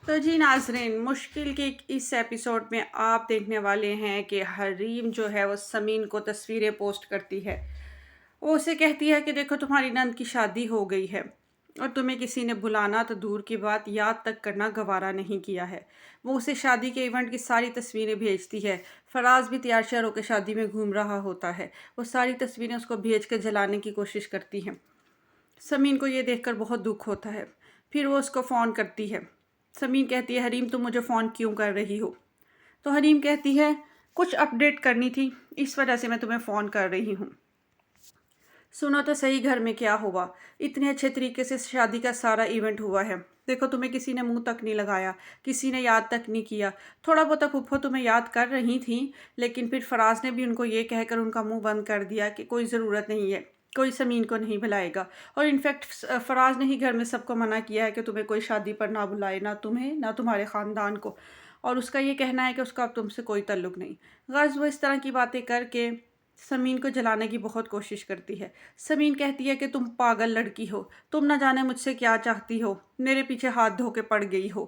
تو جی ناظرین، مشکل کے اس ایپیسوڈ میں آپ دیکھنے والے ہیں کہ حریم جو ہے وہ سمین کو تصویریں پوسٹ کرتی ہے۔ وہ اسے کہتی ہے کہ دیکھو تمہاری نند کی شادی ہو گئی ہے اور تمہیں کسی نے بلانا تو دور کی بات یاد تک کرنا گوارا نہیں کیا ہے۔ وہ اسے شادی کے ایونٹ کی ساری تصویریں بھیجتی ہے۔ فراز بھی تیار شیار ہو کے شادی میں گھوم رہا ہوتا ہے۔ وہ ساری تصویریں اس کو بھیج کے جلانے کی کوشش کرتی ہیں۔ سمین کو یہ دیکھ کر بہت دکھ ہوتا ہے۔ پھر وہ اس کو فون کرتی ہے۔ سمین کہتی ہے حریم تم مجھے فون کیوں کر رہی ہو؟ تو حریم کہتی ہے کچھ اپڈیٹ کرنی تھی، اس وجہ سے میں تمہیں فون کر رہی ہوں۔ سنو تو صحیح گھر میں کیا ہوا۔ اتنے اچھے طریقے سے شادی کا سارا ایونٹ ہوا ہے۔ دیکھو تمہیں کسی نے منہ تک نہیں لگایا، کسی نے یاد تک نہیں کیا۔ تھوڑا بہت پھپھو تمہیں یاد کر رہی تھیں، لیکن پھر فراز نے بھی ان کو یہ کہہ کر ان کا منہ بند کر دیا کہ کوئی ضرورت نہیں ہے، کوئی سمین کو نہیں بلائے گا۔ اور انفیکٹ فراز نے ہی گھر میں سب کو منع کیا ہے کہ تمہیں کوئی شادی پر نہ بلائے، نہ تمہیں نہ تمہارے خاندان کو۔ اور اس کا یہ کہنا ہے کہ اس کا اب تم سے کوئی تعلق نہیں۔ غرض وہ اس طرح کی باتیں کر کے سمین کو جلانے کی بہت کوشش کرتی ہے۔ سمین کہتی ہے کہ تم پاگل لڑکی ہو، تم نہ جانے مجھ سے کیا چاہتی ہو، میرے پیچھے ہاتھ دھو کے پڑ گئی ہو،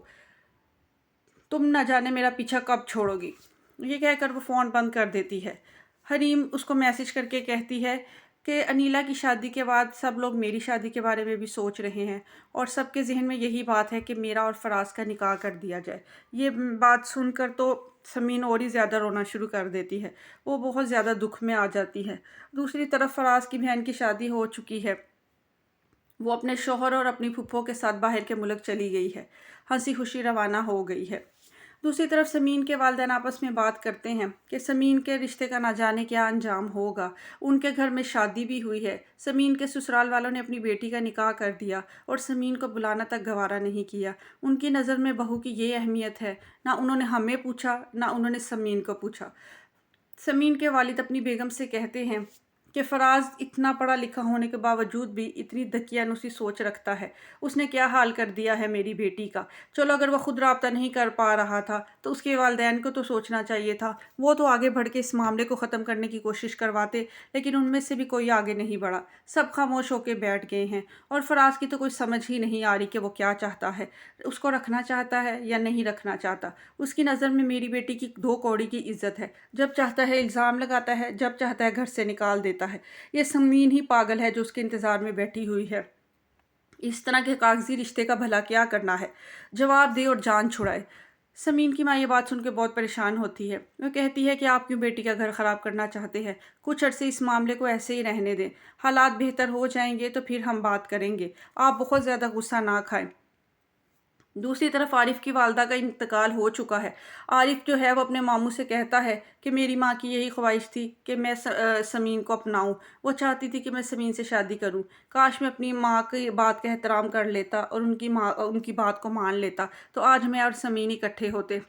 تم نہ جانے میرا پیچھا کب چھوڑو گی۔ یہ کہہ کر وہ فون بند کر دیتی ہے۔ حریم اس کو میسج کر کے کہتی ہے کہ انیلا کی شادی کے بعد سب لوگ میری شادی کے بارے میں بھی سوچ رہے ہیں اور سب کے ذہن میں یہی بات ہے کہ میرا اور فراز کا نکاح کر دیا جائے۔ یہ بات سن کر تو سمین اور ہی زیادہ رونا شروع کر دیتی ہے۔ وہ بہت زیادہ دکھ میں آ جاتی ہے۔ دوسری طرف فراز کی بہن کی شادی ہو چکی ہے۔ وہ اپنے شوہر اور اپنی پھپھو کے ساتھ باہر کے ملک چلی گئی ہے، ہنسی خوشی روانہ ہو گئی ہے۔ دوسری طرف سمین کے والدین آپس میں بات کرتے ہیں کہ سمین کے رشتے کا نہ جانے کیا انجام ہوگا۔ ان کے گھر میں شادی بھی ہوئی ہے۔ سمین کے سسرال والوں نے اپنی بیٹی کا نکاح کر دیا اور سمین کو بلانا تک گوارا نہیں کیا۔ ان کی نظر میں بہو کی یہ اہمیت ہے، نہ انہوں نے ہمیں پوچھا نہ انہوں نے سمین کو پوچھا۔ سمین کے والد اپنی بیگم سے کہتے ہیں کہ فراز اتنا پڑھا لکھا ہونے کے باوجود بھی اتنی دقیانوسی سوچ رکھتا ہے۔ اس نے کیا حال کر دیا ہے میری بیٹی کا۔ چلو اگر وہ خود رابطہ نہیں کر پا رہا تھا تو اس کے والدین کو تو سوچنا چاہیے تھا۔ وہ تو آگے بڑھ کے اس معاملے کو ختم کرنے کی کوشش کرواتے، لیکن ان میں سے بھی کوئی آگے نہیں بڑھا۔ سب خاموش ہو کے بیٹھ گئے ہیں اور فراز کی تو کوئی سمجھ ہی نہیں آ رہی کہ وہ کیا چاہتا ہے، اس کو رکھنا چاہتا ہے یا نہیں رکھنا چاہتا۔ اس کی نظر میں میری بیٹی کی دو کوڑی کی عزت ہے، جب چاہتا ہے الزام لگاتا ہے، جب چاہتا ہے گھر سے نکال دیتا ہے۔ یہ سمین ہی پاگل ہے جو اس کے انتظار میں بیٹھی ہوئی ہے۔ اس طرح کے کاغذی رشتے کا بھلا کیا کرنا ہے، جواب دے اور جان چھڑائے۔ سمین کی ماں یہ بات سن کے بہت پریشان ہوتی ہے۔ وہ کہتی ہے کہ آپ کیوں بیٹی کا گھر خراب کرنا چاہتے ہیں؟ کچھ عرصے اس معاملے کو ایسے ہی رہنے دیں، حالات بہتر ہو جائیں گے تو پھر ہم بات کریں گے، آپ بہت زیادہ غصہ نہ کھائیں۔ دوسری طرف عارف کی والدہ کا انتقال ہو چکا ہے۔ عارف جو ہے وہ اپنے ماموں سے کہتا ہے کہ میری ماں کی یہی خواہش تھی کہ میں سمین کو اپناؤں۔ وہ چاہتی تھی کہ میں سمین سے شادی کروں۔ کاش میں اپنی ماں کی بات کا احترام کر لیتا اور ان کی بات کو مان لیتا تو آج میں اور سمین اکٹھے ہوتے۔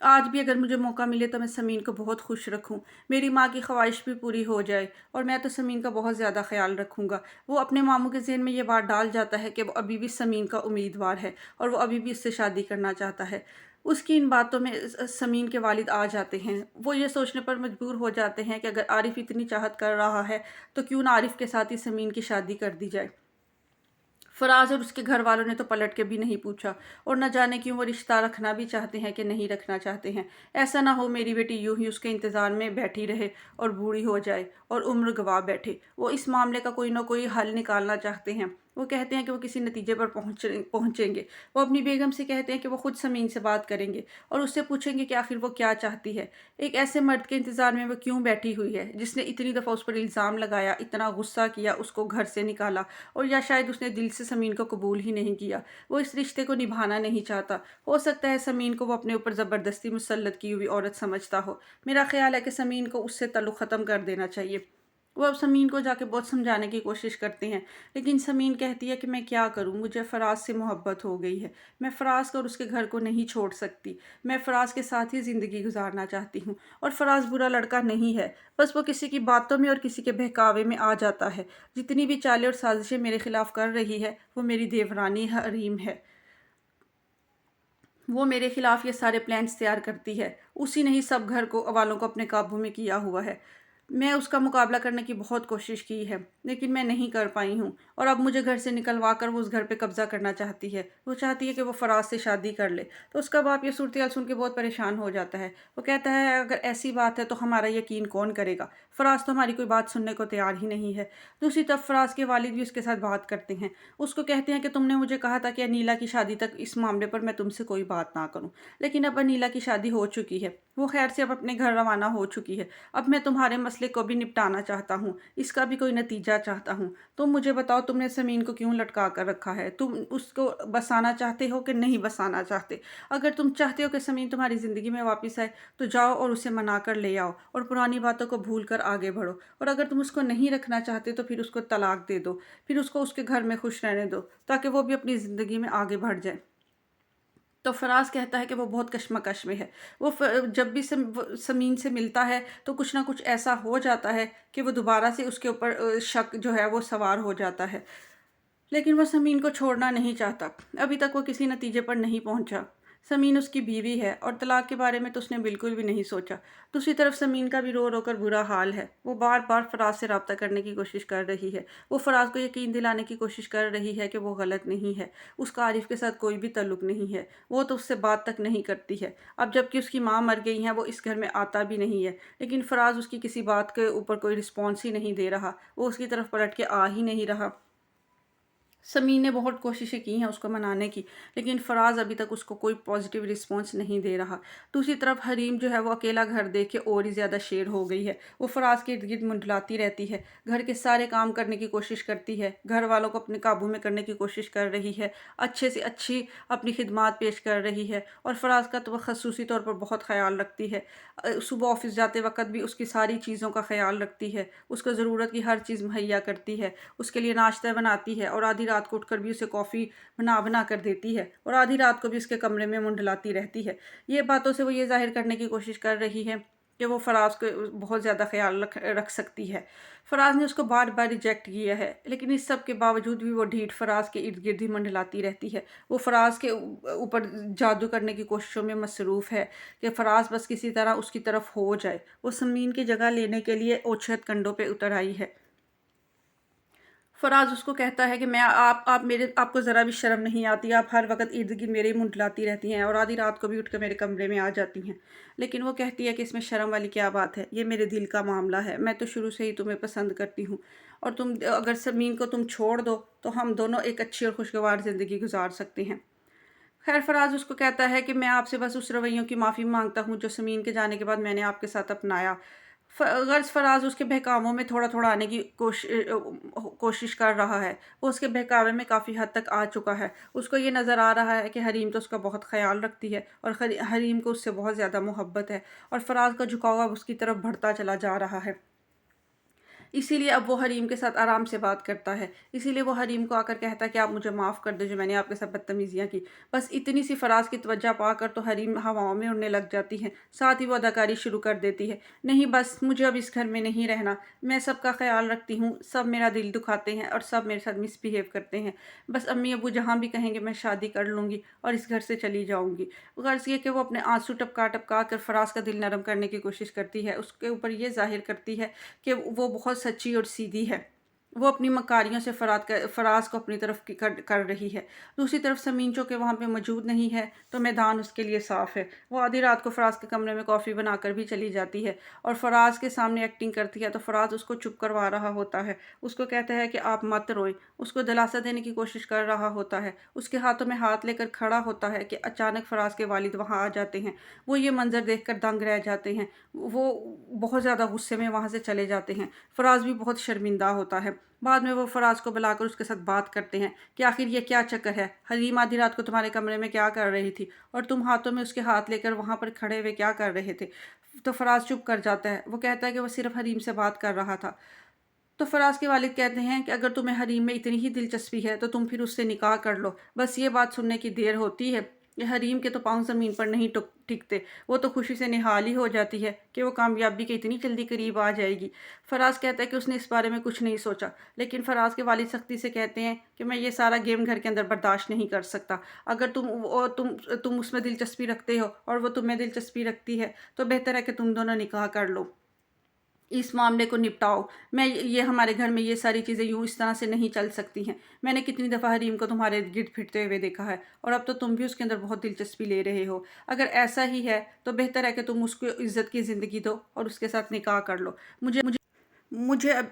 آج بھی اگر مجھے موقع ملے تو میں سمین کو بہت خوش رکھوں، میری ماں کی خواہش بھی پوری ہو جائے اور میں تو سمین کا بہت زیادہ خیال رکھوں گا۔ وہ اپنے ماموں کے ذہن میں یہ بات ڈال جاتا ہے کہ وہ ابھی بھی سمین کا امیدوار ہے اور وہ ابھی بھی اس سے شادی کرنا چاہتا ہے۔ اس کی ان باتوں میں سمین کے والد آ جاتے ہیں۔ وہ یہ سوچنے پر مجبور ہو جاتے ہیں کہ اگر عارف اتنی چاہت کر رہا ہے تو کیوں نہ عارف کے ساتھ ہی سمین کی شادی کر دی جائے۔ فراز اور اس کے گھر والوں نے تو پلٹ کے بھی نہیں پوچھا اور نہ جانے کیوں وہ رشتہ رکھنا بھی چاہتے ہیں کہ نہیں رکھنا چاہتے ہیں۔ ایسا نہ ہو میری بیٹی یوں ہی اس کے انتظار میں بیٹھی رہے اور بوڑھی ہو جائے اور عمر گوا بیٹھے۔ وہ اس معاملے کا کوئی نہ کوئی حل نکالنا چاہتے ہیں۔ وہ کہتے ہیں کہ وہ کسی نتیجے پر پہنچیں گے۔ وہ اپنی بیگم سے کہتے ہیں کہ وہ خود سمین سے بات کریں گے اور اس سے پوچھیں گے کہ آخر وہ کیا چاہتی ہے، ایک ایسے مرد کے انتظار میں وہ کیوں بیٹھی ہوئی ہے جس نے اتنی دفعہ اس پر الزام لگایا، اتنا غصہ کیا، اس کو گھر سے نکالا، اور یا شاید اس نے دل سے سمین کو قبول ہی نہیں کیا۔ وہ اس رشتے کو نبھانا نہیں چاہتا۔ ہو سکتا ہے سمین کو وہ اپنے اوپر زبردستی مسلط کی ہوئی عورت سمجھتا ہو۔ میرا خیال ہے کہ سمین کو اس سے تعلق ختم کر دینا چاہیے۔ وہ اب سمین کو جا کے بہت سمجھانے کی کوشش کرتے ہیں، لیکن سمین کہتی ہے کہ میں کیا کروں، مجھے فراز سے محبت ہو گئی ہے، میں فراز کو اور اس کے گھر کو نہیں چھوڑ سکتی، میں فراز کے ساتھ ہی زندگی گزارنا چاہتی ہوں، اور فراز برا لڑکا نہیں ہے، بس وہ کسی کی باتوں میں اور کسی کے بہکاوے میں آ جاتا ہے۔ جتنی بھی چالیں اور سازشیں میرے خلاف کر رہی ہے وہ میری دیورانی حریم ہے۔ وہ میرے خلاف یہ سارے پلانس تیار کرتی ہے، اسی نے ہی سب گھر کو والوں کو اپنے قابو میں کیا ہوا ہے۔ میں اس کا مقابلہ کرنے کی بہت کوشش کی ہے لیکن میں نہیں کر پائی ہوں، اور اب مجھے گھر سے نکلوا کر وہ اس گھر پہ قبضہ کرنا چاہتی ہے۔ وہ چاہتی ہے کہ وہ فراز سے شادی کر لے۔ تو اس کا باپ یہ صورتحال سن کے بہت پریشان ہو جاتا ہے۔ وہ کہتا ہے اگر ایسی بات ہے تو ہمارا یقین کون کرے گا؟ فراز تو ہماری کوئی بات سننے کو تیار ہی نہیں ہے۔ دوسری طرف فراز کے والد بھی اس کے ساتھ بات کرتے ہیں۔ اس کو کہتے ہیں کہ تم نے مجھے کہا تھا کہ انیلا کی شادی تک اس معاملے پر میں تم سے کوئی بات نہ کروں، لیکن اب انیلا کی شادی ہو چکی ہے، وہ خیر سے اب اپنے گھر روانہ ہو چکی ہے۔ اب میں تمہارے مسئلے کو بھی نپٹانا چاہتا ہوں، اس کا بھی کوئی نتیجہ چاہتا ہوں۔ تم مجھے بتاؤ تم نے سمین کو کیوں لٹکا کر رکھا ہے؟ تم اس کو بسانا چاہتے ہو کہ نہیں بسانا چاہتے؟ اگر تم چاہتے ہو کہ سمین تمہاری زندگی میں واپس آئے تو جاؤ اور اسے منا کر لے آؤ اور پرانی باتوں کو بھول کر آگے بڑھو، اور اگر تم اس کو نہیں رکھنا چاہتے تو پھر اس کو طلاق دے دو، پھر اس کو اس کے گھر میں خوش رہنے دو تاکہ وہ بھی اپنی زندگی میں آگے بڑھ جائے۔ تو فراز کہتا ہے کہ وہ بہت کشمکش میں ہے۔ وہ جب بھی سمین سے ملتا ہے تو کچھ نہ کچھ ایسا ہو جاتا ہے کہ وہ دوبارہ سے اس کے اوپر شک جو ہے وہ سوار ہو جاتا ہے، لیکن وہ سمین کو چھوڑنا نہیں چاہتا۔ ابھی تک وہ کسی نتیجے پر نہیں پہنچا۔ سمین اس کی بیوی ہے اور طلاق کے بارے میں تو اس نے بالکل بھی نہیں سوچا۔ دوسری طرف سمین کا بھی رو رو کر برا حال ہے۔ وہ بار بار فراز سے رابطہ کرنے کی کوشش کر رہی ہے۔ وہ فراز کو یقین دلانے کی کوشش کر رہی ہے کہ وہ غلط نہیں ہے، اس کا عارف کے ساتھ کوئی بھی تعلق نہیں ہے، وہ تو اس سے بات تک نہیں کرتی ہے۔ اب جب کہ اس کی ماں مر گئی ہیں وہ اس گھر میں آتا بھی نہیں ہے، لیکن فراز اس کی کسی بات کے اوپر کوئی رسپانس ہی نہیں دے رہا، وہ اس کی طرف پلٹ کے آ ہی نہیں رہا۔ سمین نے بہت کوششیں کی ہیں اس کو منانے کی، لیکن فراز ابھی تک اس کو کوئی پازیٹیو رسپانس نہیں دے رہا۔ دوسری طرف حریم جو ہے وہ اکیلا گھر دیکھ کے اور ہی زیادہ شیر ہو گئی ہے۔ وہ فراز کے ارد گرد منڈلاتی رہتی ہے، گھر کے سارے کام کرنے کی کوشش کرتی ہے، گھر والوں کو اپنے قابو میں کرنے کی کوشش کر رہی ہے، اچھے سے اچھی اپنی خدمات پیش کر رہی ہے، اور فراز کا تو وہ خصوصی طور پر بہت خیال رکھتی ہے۔ صبح آفس جاتے وقت بھی اس کی ساری چیزوں کا خیال رکھتی ہے، اس کو ضرورت کی ہر چیز مہیا کرتی ہے، اس کے لیے ناشتہ بناتی ہے، اور آدھی رات کو اٹھ کر بھی اسے کافی بنا بنا کر دیتی ہے، اور آدھی رات کو بھی اس کے کمرے میں منڈلاتی رہتی ہے۔ یہ باتوں سے وہ یہ ظاہر کرنے کی کوشش کر رہی ہے کہ وہ فراز کو بہت زیادہ خیال رکھ سکتی ہے۔ فراز نے اس کو بار بار ریجیکٹ کیا ہے، لیکن اس سب کے باوجود بھی وہ ڈھیٹ فراز کے ارد گرد ہی منڈلاتی رہتی ہے۔ وہ فراز کے اوپر جادو کرنے کی کوششوں میں مصروف ہے کہ فراز بس کسی طرح اس کی طرف ہو جائے۔ وہ سمین کی جگہ لینے کے لیے اوچھت کنڈوں پہ اتر آئی ہے۔ فراز اس کو کہتا ہے کہ آپ کو ذرا بھی شرم نہیں آتی، آپ ہر وقت ارد گرد میرے ہی منڈلاتی رہتی ہیں اور آدھی رات کو بھی اٹھ کر میرے کمرے میں آ جاتی ہیں۔ لیکن وہ کہتی ہے کہ اس میں شرم والی کیا بات ہے، یہ میرے دل کا معاملہ ہے، میں تو شروع سے ہی تمہیں پسند کرتی ہوں، اور اگر سمین کو تم چھوڑ دو تو ہم دونوں ایک اچھی اور خوشگوار زندگی گزار سکتے ہیں۔ خیر فراز اس کو کہتا ہے کہ میں آپ سے بس اس رویوں کی معافی مانگتا ہوں جو سمین کے جانے کے بعد میں نے آپ کے ساتھ اپنایا۔ غرض فراز اس کے بہکاووں میں تھوڑا تھوڑا آنے کی کوشش کر رہا ہے۔ وہ اس کے بہکاوے میں کافی حد تک آ چکا ہے۔ اس کو یہ نظر آ رہا ہے کہ حریم تو اس کا بہت خیال رکھتی ہے اور حریم کو اس سے بہت زیادہ محبت ہے، اور فراز کا جھکاؤ اب اس کی طرف بڑھتا چلا جا رہا ہے۔ اسی لیے اب وہ حریم کے ساتھ آرام سے بات کرتا ہے، اسی لیے وہ حریم کو آ کر کہتا ہے کہ آپ مجھے معاف کر دیں جو میں نے آپ کے ساتھ بدتمیزیاں کی۔ بس اتنی سی فراز کی توجہ پا کر تو حریم ہواؤں میں اڑنے لگ جاتی ہے، ساتھ ہی وہ اداکاری شروع کر دیتی ہے۔ نہیں بس مجھے اب اس گھر میں نہیں رہنا، میں سب کا خیال رکھتی ہوں، سب میرا دل دکھاتے ہیں اور سب میرے ساتھ مس بہیو کرتے ہیں، بس امی ابو جہاں بھی کہیں گے میں شادی کر لوں گی اور اس گھر سے چلی جاؤں گی۔ غرض یہ کہ وہ اپنے آنسو ٹپکا ٹپکا کر فراز کا دل نرم کرنے کی کوشش کرتی ہے، اس کے اوپر یہ ظاہر کرتی ہے کہ وہ بہت سچی اور سیدھی ہے، وہ اپنی مکاریوں سے فراز کو اپنی طرف کر رہی ہے۔ دوسری طرف سمین چونکہ وہاں پہ موجود نہیں ہے تو میدان اس کے لیے صاف ہے۔ وہ آدھی رات کو فراز کے کمرے میں کافی بنا کر بھی چلی جاتی ہے اور فراز کے سامنے ایکٹنگ کرتی ہے، تو فراز اس کو چپ کروا رہا ہوتا ہے، اس کو کہتا ہے کہ آپ مت روئیں، اس کو دلاسا دینے کی کوشش کر رہا ہوتا ہے، اس کے ہاتھوں میں ہاتھ لے کر کھڑا ہوتا ہے کہ اچانک فراز کے والد وہاں آ جاتے ہیں۔ وہ یہ منظر دیکھ کر دنگ رہ جاتے ہیں، وہ بہت زیادہ غصے میں وہاں سے چلے جاتے ہیں۔ فراز بھی بہت شرمندہ ہوتا ہے۔ بعد میں وہ فراز کو بلا کر اس کے ساتھ بات کرتے ہیں کہ آخر یہ کیا چکر ہے، حریم آدھی رات کو تمہارے کمرے میں کیا کر رہی تھی اور تم ہاتھوں میں اس کے ہاتھ لے کر وہاں پر کھڑے ہوئے کیا کر رہے تھے؟ تو فراز چپ کر جاتا ہے، وہ کہتا ہے کہ وہ صرف حریم سے بات کر رہا تھا۔ تو فراز کے والد کہتے ہیں کہ اگر تمہیں حریم میں اتنی ہی دلچسپی ہے تو تم پھر اس سے نکاح کر لو۔ بس یہ بات سننے کی دیر ہوتی ہے کہ حریم کے تو پاؤں زمین پر نہیں ٹکتے، وہ تو خوشی سے نہال ہی ہو جاتی ہے کہ وہ کامیابی کے اتنی جلدی قریب آ جائے گی۔ فراز کہتا ہے کہ اس نے اس بارے میں کچھ نہیں سوچا، لیکن فراز کے والد سختی سے کہتے ہیں کہ میں یہ سارا گیم گھر کے اندر برداشت نہیں کر سکتا، اگر تم اس میں دلچسپی رکھتے ہو اور وہ تمہیں دلچسپی رکھتی ہے تو بہتر ہے کہ تم دونوں نکاح کر لو۔ اس معاملے کو نپٹاؤ، میں یہ ہمارے گھر میں یہ ساری چیزیں یوں اس طرح سے نہیں چل سکتی ہیں۔ میں نے کتنی دفعہ حریم کو تمہارے گرد پھرتے ہوئے دیکھا ہے، اور اب تو تم بھی اس کے اندر بہت دلچسپی لے رہے ہو۔ اگر ایسا ہی ہے تو بہتر ہے کہ تم اس کو عزت کی زندگی دو اور اس کے ساتھ نکاح کر لو۔ مجھے اب